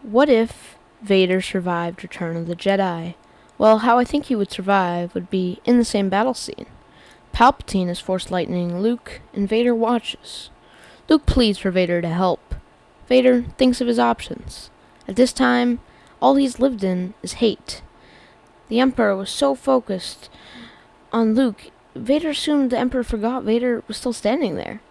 What if Vader survived Return of the Jedi? Well, how I think he would survive would be in the same battle scene. Palpatine is Force lightning Luke, and Vader watches. Luke pleads for Vader to help. Vader thinks of his options. At this time, all he's lived in is hate. The Emperor was so focused on Luke, Vader assumed the Emperor forgot Vader was still standing there.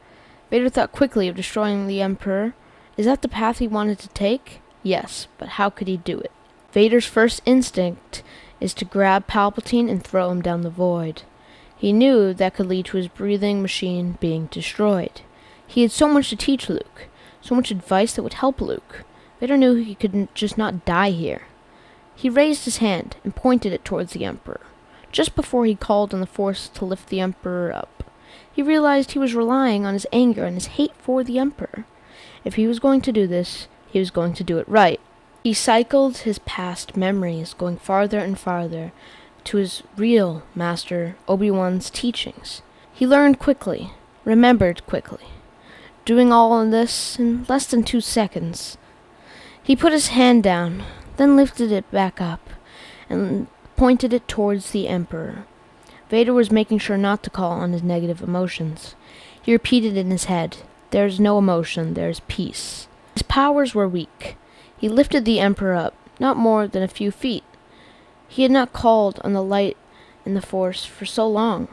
Vader thought quickly of destroying the Emperor. Is that the path he wanted to take? Yes, but how could he do it? Vader's first instinct is to grab Palpatine and throw him down the void. He knew that could lead to his breathing machine being destroyed. He had so much to teach Luke, so much advice that would help Luke. Vader knew he could just not die here. He raised his hand and pointed it towards the Emperor. Just before he called on the Force to lift the Emperor up, he realized he was relying on his anger and his hate for the Emperor. If he was going to do this, he was going to do it right. He cycled his past memories, going farther and farther to his real master, Obi-Wan's teachings. He learned quickly, remembered quickly, doing all of this in less than 2 seconds. He put his hand down, then lifted it back up, and pointed it towards the Emperor. Vader was making sure not to call on his negative emotions. He repeated in his head, "There is no emotion, there is peace." His powers were weak. He lifted the Emperor up, not more than a few feet. He had not called on the light and the Force for so long.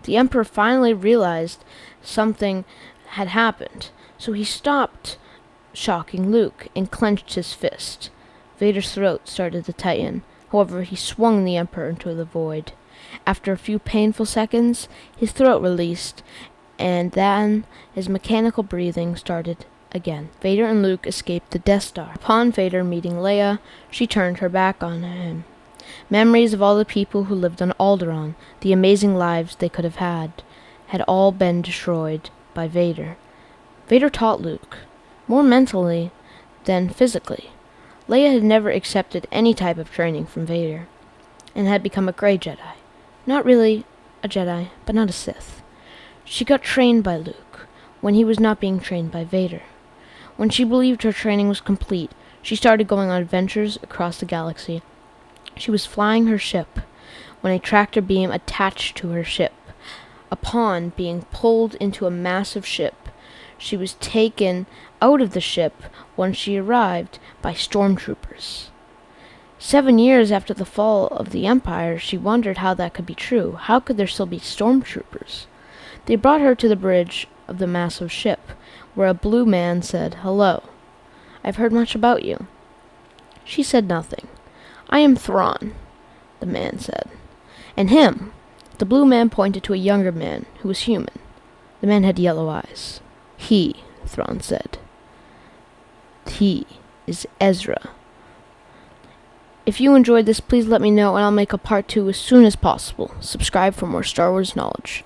The Emperor finally realized something had happened, so he stopped shocking Luke and clenched his fist. Vader's throat started to tighten. However, he swung the Emperor into the void. After a few painful seconds, his throat released, and then his mechanical breathing started again. Vader and Luke escaped the Death Star. Upon Vader meeting Leia, she turned her back on him. Memories of all the people who lived on Alderaan, the amazing lives they could have had all been destroyed by Vader. Vader taught Luke, more mentally than physically. Leia had never accepted any type of training from Vader, and had become a Grey Jedi. Not really a Jedi, but not a Sith. She got trained by Luke, when he was not being trained by Vader. When she believed her training was complete, she started going on adventures across the galaxy. She was flying her ship when a tractor beam attached to her ship. Upon being pulled into a massive ship, she was taken out of the ship when she arrived by stormtroopers. 7 years after the fall of the Empire, she wondered how that could be true. How could there still be stormtroopers? They brought her to the bridge of the massive ship, where a blue man said, "Hello. I've heard much about you." She said nothing. "I am Thrawn," the man said. "And him." The blue man pointed to a younger man who was human. The man had yellow eyes. "He," Thrawn said. "He is Ezra." If you enjoyed this, please let me know and I'll make a part 2 as soon as possible. Subscribe for more Star Wars knowledge.